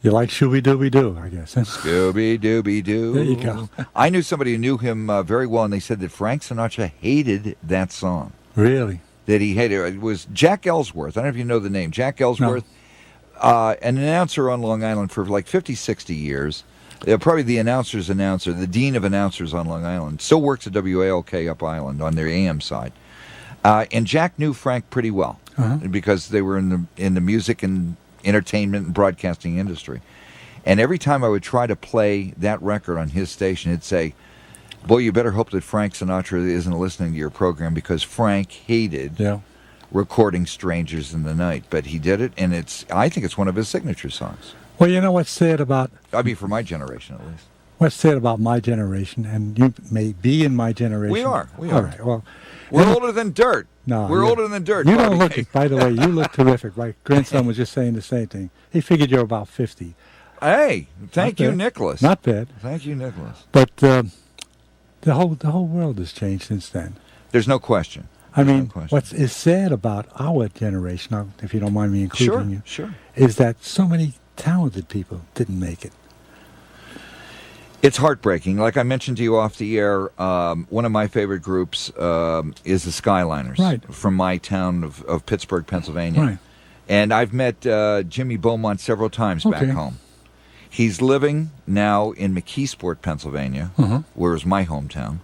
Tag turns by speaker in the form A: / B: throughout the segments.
A: You like Shooby-Dooby-Doo, I guess.
B: Scooby-Dooby-Doo.
A: There you go.
B: I knew somebody who knew him very well, and they said that Frank Sinatra hated that song.
A: Really?
B: That he hated it. It was Jack Ellsworth. I don't know if you know the name. Jack Ellsworth, an announcer on Long Island for like 50, 60 years. Probably the announcer's announcer, the dean of announcers on Long Island. Still works at WALK up Island on their AM side. And Jack knew Frank pretty well because they were in the music and entertainment and broadcasting industry. And every time I would try to play that record on his station, it'd say, boy, you better hope that Frank Sinatra isn't listening to your program, because Frank hated recording Strangers in the Night. But he did it, and I think it's one of his signature songs.
A: Well, you know what's sad about...
B: I mean, for my generation, at least.
A: What's sad about my generation, and you may be in my generation...
B: We are.
A: All right, well...
B: We're older than dirt.
A: No,
B: we're older than dirt.
A: You don't look it. By the way, you look terrific. My grandson was just saying the same thing. He figured you're about 50.
B: Hey, thank you, Nicholas.
A: Not bad.
B: Thank you, Nicholas.
A: But the whole world has changed since then.
B: There's no question.
A: I mean, what is sad about our generation, if you don't mind me including you,
B: sure,
A: is that so many talented people didn't make it.
B: It's heartbreaking. Like I mentioned to you off the air, one of my favorite groups is the Skyliners from my town of Pittsburgh, Pennsylvania.
A: Right.
B: And I've met Jimmy Beaumont several times back home. He's living now in McKeesport, Pennsylvania, where is my hometown,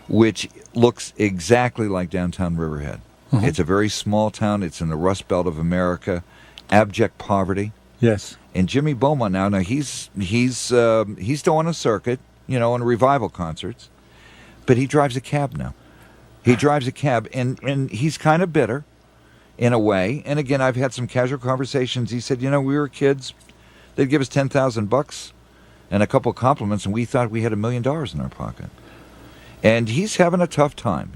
B: which looks exactly like downtown Riverhead. It's a very small town. It's in the Rust Belt of America. Abject poverty.
A: Yes.
B: And Jimmy Beaumont now he's still on a circuit, on revival concerts, but he drives a cab now. He drives a cab, and he's kind of bitter, in a way. And again, I've had some casual conversations. He said, we were kids, they'd give us $10,000 and a couple of compliments, and we thought we had $1 million in our pocket. And he's having a tough time.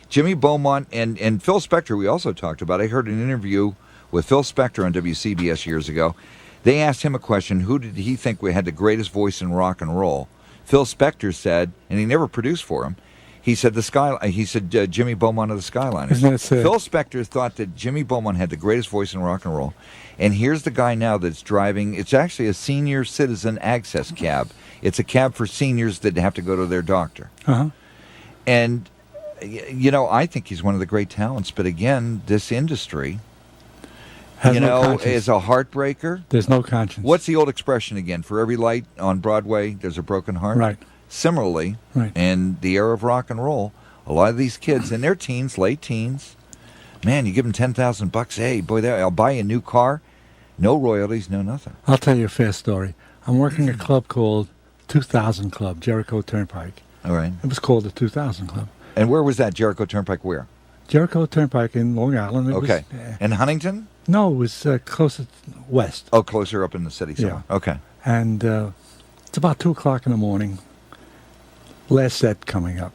B: Jimmy Beaumont and Phil Spector, we also talked about. I heard an interview with Phil Spector on WCBS years ago. They asked him a question, who did he think had the greatest voice in rock and roll? Phil Spector said, and he never produced for him, he said Jimmy Beaumont of the Skyliners. Phil Spector thought that Jimmy Beaumont had the greatest voice in rock and roll. And here's the guy now that's driving, it's actually a senior citizen access cab. It's a cab for seniors that have to go to their doctor. And, I think he's one of the great talents. But again, this industry... is a heartbreaker.
A: There's no conscience.
B: What's the old expression again? For every light on Broadway, there's a broken heart.
A: Right.
B: Similarly, in the era of rock and roll, a lot of these kids in their teens, late teens, man, you give them $10,000. Hey, boy, I'll buy you a new car. No royalties, no nothing.
A: I'll tell you a fair story. I'm working a club called 2000 Club, Jericho Turnpike.
B: All right.
A: It was called the 2000 Club.
B: And where was that, Jericho Turnpike, where?
A: Jericho Turnpike in Long Island.
B: In Huntington?
A: No, it was closer west.
B: Oh, closer up in the city somewhere. Yeah. Okay.
A: And it's about 2 o'clock in the morning. Last set coming up.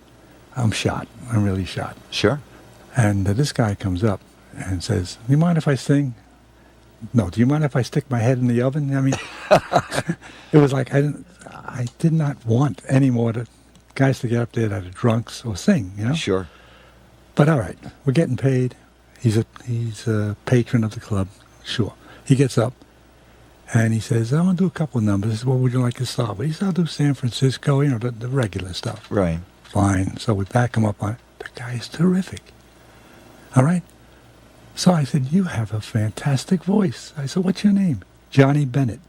A: I'm shot. I'm really shot.
B: Sure.
A: And this guy comes up and says, do you mind if I sing? No, do you mind if I stick my head in the oven? I mean, it was like I did not want any more guys to get up there that are drunks or sing,
B: Sure.
A: But all right, we're getting paid. He's a patron of the club. Sure. He gets up and he says, I want to do a couple of numbers. What would you like to start with? He said, I'll do San Francisco, the regular stuff.
B: Right.
A: Fine. So we back him up on it. The guy is terrific. All right. So I said, you have a fantastic voice. I said, what's your name? Johnny Bennett.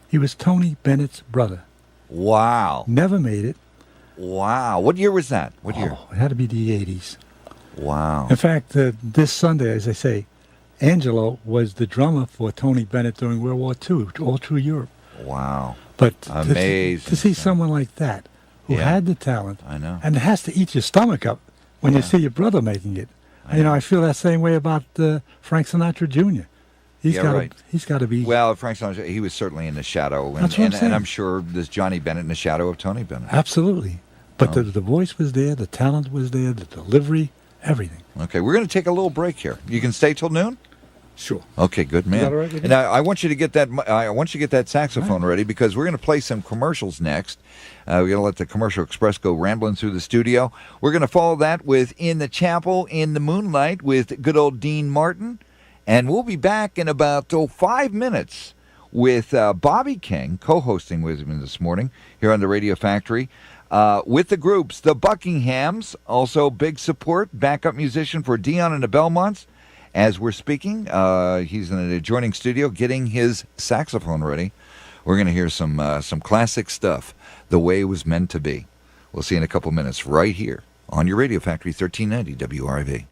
A: He was Tony Bennett's brother.
B: Wow.
A: Never made it.
B: Wow. What year was that? What year?
A: It had to be the 80s.
B: Wow.
A: In fact, this Sunday, as I say, Angelo was the drummer for Tony Bennett during World War II, all through Europe.
B: Wow.
A: But
B: amazing.
A: To see someone like that, who had the talent,
B: I know,
A: and it has to eat your stomach up when you see your brother making it. I feel that same way about Frank Sinatra Jr. He's got to be...
B: Well, Frank Sinatra, he was certainly in the shadow.
A: That's what I'm saying.
B: And I'm sure there's Johnny Bennett in the shadow of Tony Bennett.
A: Absolutely. But the voice was there, the talent was there, the delivery, everything.
B: Okay, we're going to take a little break here. You can stay till noon?
A: Sure.
B: Okay, good man.
A: Is that all right with you?
B: And I want you to get that. I want you to get that saxophone ready, because we're going to play some commercials next. We're going to let the Commercial Express go rambling through the studio. We're going to follow that with In the Chapel in the Moonlight with good old Dean Martin, and we'll be back in about 5 minutes with Bobby King co-hosting with him this morning here on the Radio Factory. With the groups, the Buckinghams, also big support, backup musician for Dion and the Belmonts. As we're speaking, he's in an adjoining studio getting his saxophone ready. We're going to hear some classic stuff, The Way It Was Meant to Be. We'll see you in a couple minutes right here on your Radio Factory 1390 WRIV.